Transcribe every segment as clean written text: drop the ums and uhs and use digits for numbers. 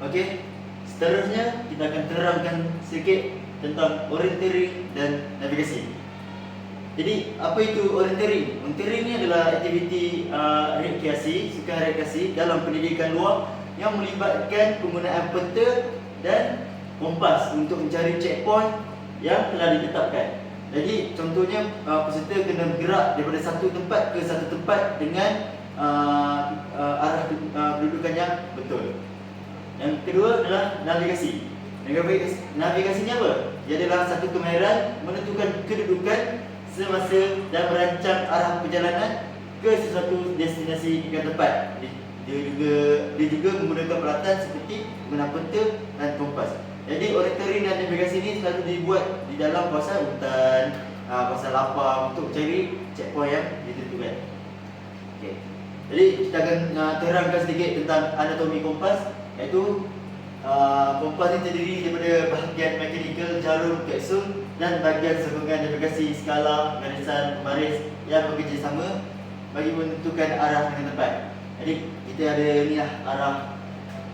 Okey. Seterusnya kita akan terangkan sedikit tentang orienteering dan navigasi. Jadi apa itu orienteering? Orienteering ni adalah aktiviti rekreasi, sukan rekreasi dalam pendidikan luar yang melibatkan penggunaan peta dan kompas untuk mencari checkpoint yang telah ditetapkan. Jadi contohnya peserta kena bergerak daripada satu tempat ke satu tempat dengan arah kedudukan yang betul. Yang kedua adalah navigasi. Navigasi ni apa? Ia adalah satu kemahiran menentukan kedudukan semasa dan merancang arah perjalanan ke sesuatu destinasi yang tepat. Dia juga menggunakan peralatan seperti menggunakan peta dan kompas. Jadi orienteering dan navigasi ni selalu dibuat di dalam kawasan hutan, kawasan lapang untuk mencari checkpoint yang ditentukan. Okey. Jadi kita akan terangkan sedikit tentang anatomi kompas, iaitu kompas ni terdiri daripada bahagian mekanikal, jarum, kapsul dan bahagian sokongan navigasi, skala, garisan, pembaris yang bekerjasama bagi menentukan arah dengan tepat. Jadi kita ada ni lah arah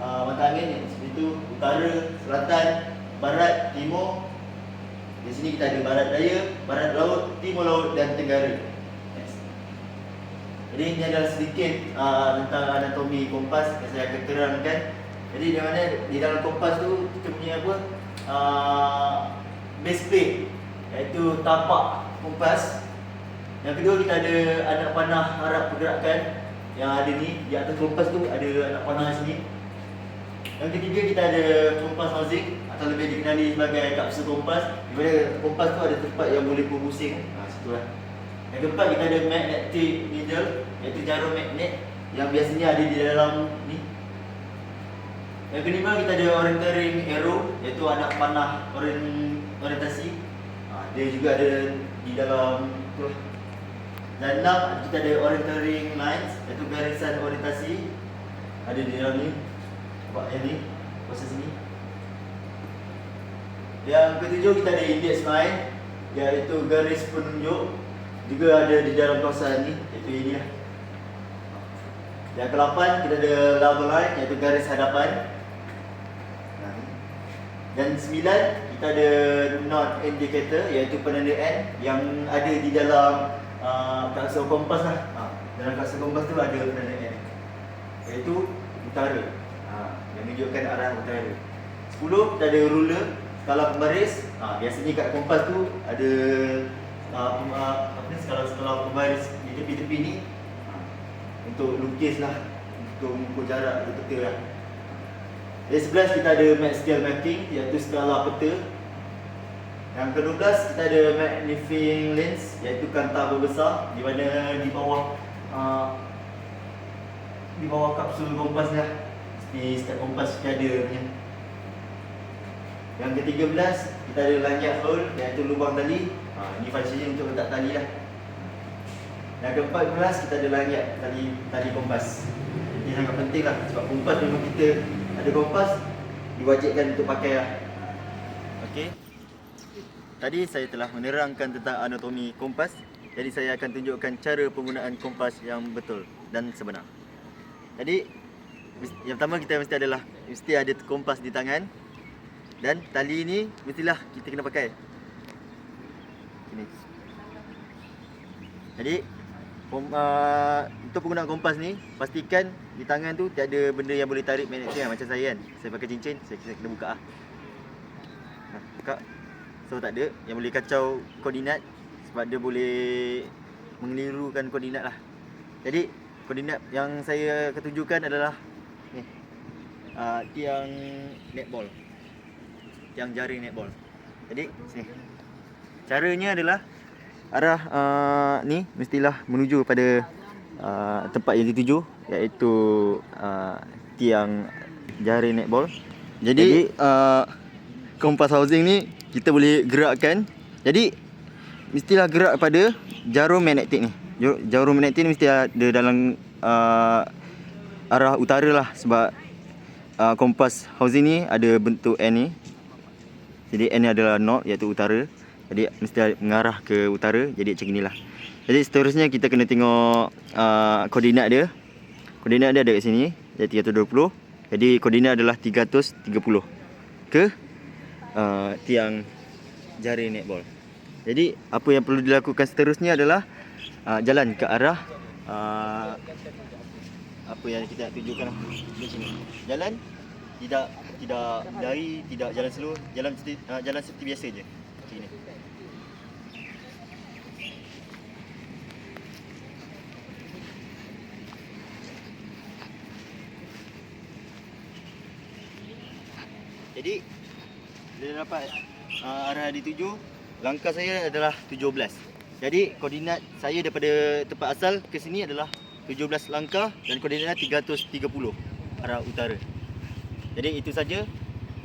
mata angin yang seperti itu: utara, selatan, barat, timur. Di sini kita ada barat daya, barat laut, timur laut dan tenggara. Jadi ini adalah sedikit tentang anatomi kompas yang saya akan terangkan. Jadi di mana di dalam kompas tu kita punya apa? Base plate, iaitu tapak kompas. Yang kedua kita ada anak panah arah pergerakan yang ada ni. Di atas kompas tu ada anak panah sini. Yang ketiga kita ada kompas housing atau lebih dikenali sebagai kapsul kompas. Di mana kompas tu ada tempat yang boleh berpusing. Situlah. Yang keempat kita ada magnetic needle, iaitu jarum magnet yang biasanya ada di dalam ni. Yang kelima kita ada orienteering arrow, iaitu anak panah orientasi. Dia juga ada di dalam tu. Dan enam kita ada orienteering lines, iaitu garisan orientasi. Ada di dalam ni. Nampak yang ni, proses ni. Yang ketujuh kita ada index line, iaitu garis penunjuk. Juga ada di dalam kawasan ni, iaitu ini lah. Yang ke-8 kita ada level line, iaitu garis hadapan. Dan 9 kita ada not indicator, iaitu penanda N yang ada di dalam kapsul kompas lah. Dalam kapsul kompas tu ada penanda N, iaitu utara, yang menunjukkan arah utara. 10 kita ada ruler, skala pembaris. Biasanya kat kompas tu ada skala pembaris di tepi-tepi ni untuk lukis lah, untuk mengukur jarak, untuk peta lah. Dari 11 kita ada mag scale marking, iaitu skala peta. Yang ke-12 kita ada magnifying lens, iaitu kanta berbesar, di mana di bawah kapsul kompas lah, seperti setiap kompas ada punya. Yang ke-13 kita ada lanyard hole, iaitu lubang tali. Ini fungsinya untuk letak tali lah. Yang ke-14 kita ada lanyard tali kompas. Ini sangat penting lah, sebab kompas memang kita ada kompas, diwajibkan untuk pakai lah. Okey. Tadi saya telah menerangkan tentang anatomi kompas. Jadi saya akan tunjukkan cara penggunaan kompas yang betul dan sebenar. Jadi yang pertama kita mesti ada kompas di tangan. Dan tali ni mestilah kita kena pakai. Ini. Jadi untuk penggunaan kompas ni, pastikan di tangan tu tiada benda yang boleh tarik magnet macam saya kan. Saya pakai cincin, saya kena buka buka. So tak ada yang boleh kacau koordinat, sebab dia boleh mengelirukan koordinat lah. Jadi koordinat yang saya akan tunjukkan adalah ni, tiang netball, tiang jaring netball. Jadi sini, caranya adalah arah ni mestilah menuju pada tempat yang dituju, iaitu tiang jaring netball. Jadi kompas housing ni kita boleh gerakkan. Jadi mestilah gerak pada jarum magnetik ni. Jarum magnetik ni mesti ada dalam arah utara lah, sebab kompas housing ni ada bentuk N ni. Jadi N ni adalah north, iaitu utara. Jadi mesti mengarah ke utara. Jadi macam inilah. Jadi seterusnya kita kena tengok koordinat dia. Koordinat dia ada kat sini, iaitu 320. Jadi koordinat adalah 330 ke tiang jari netball. Jadi apa yang perlu dilakukan seterusnya adalah jalan ke arah apa yang kita nak tujukan di sini. Jalan tidak dari, tidak jalan slow, jalan seperti biasa je. Macam ni. Jadi bila dapat arah dituju, langkah saya adalah 17. Jadi koordinat saya daripada tempat asal ke sini adalah 17 langkah dan koordinat 330 arah utara. Jadi itu saja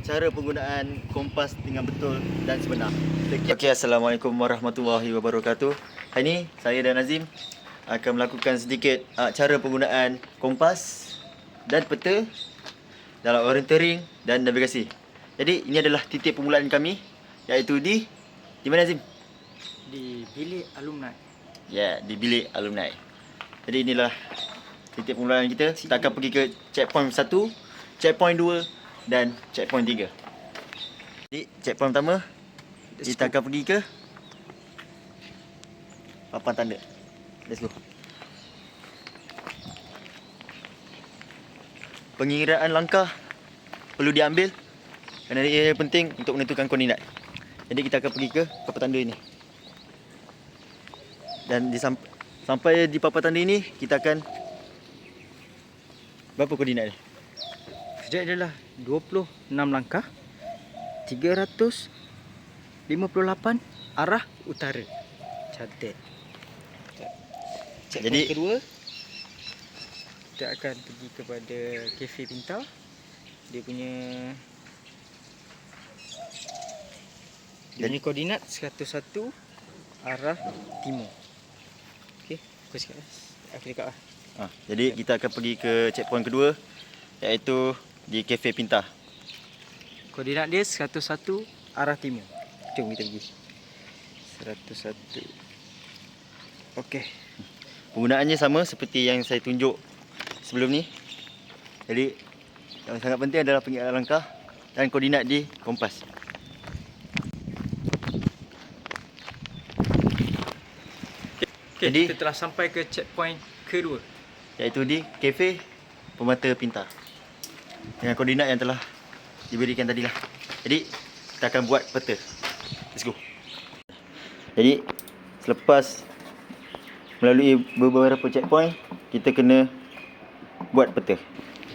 cara penggunaan kompas dengan betul dan sebenar. Okey, Assalamualaikum warahmatullahi wabarakatuh. Hari ini saya dan Azim akan melakukan sedikit cara penggunaan kompas dan peta dalam orientering dan navigasi. Jadi ini adalah titik permulaan kami, iaitu di mana Azim? Di bilik alumni. Ya, di bilik alumni. Jadi inilah titik permulaan kita. Kita akan pergi ke checkpoint 1, checkpoint 2 dan checkpoint 3. Jadi checkpoint pertama kita akan pergi ke papan tanda. Let's go. Pengiraan langkah perlu diambil kerana ia penting untuk menentukan koordinat. Jadi kita akan pergi ke papan tanda ini. Dan sampai di papan tanda ini kita akan berapa koordinat ni? Sejak adalah 26 langkah 358 arah utara. Catat. Jadi kedua kita akan pergi kepada Cafe Pintar. Dia punya koordinat 101 arah timur. Okey, fokus kat akhir dekat lah. Jadi kita akan pergi ke checkpoint kedua, iaitu di Cafe Pintar. Koordinat dia 101 arah timur. Jom kita pergi. 101. Okey. Penggunaannya sama seperti yang saya tunjuk sebelum ni. Jadi yang sangat penting adalah pengiraan langkah dan koordinat di kompas. Okay, jadi kita telah sampai ke checkpoint kedua, iaitu di Cafe Pemata Pintar dengan koordinat yang telah diberikan tadi lah. Jadi kita akan buat peta. Let's go. Jadi selepas melalui beberapa checkpoint, kita kena buat peta.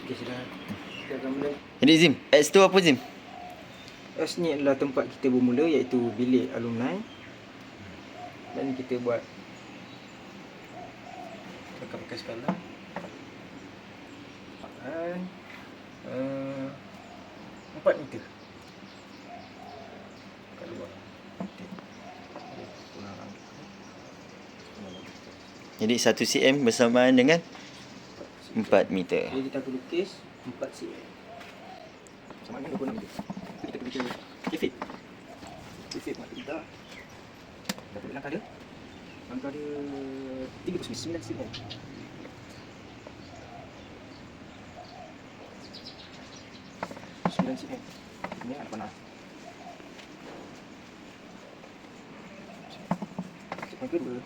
Okay, sudah. Kita akan mula. Jadi Zim, X tu apa Zim? X ni adalah tempat kita bermula, iaitu bilik alumni. Dan kita buat pakai skala 4 meter kat luar. Jadi 1 cm bersamaan dengan 4 meter. Jadi kita akan lukis 4 cm sama dengan 26 meter. Kita pergi ke Cafe Mata Pintar. Dapat langkah dia. Langkah dia 39 cm. 9 cm. Ini ada panah. Checkpoint kedua.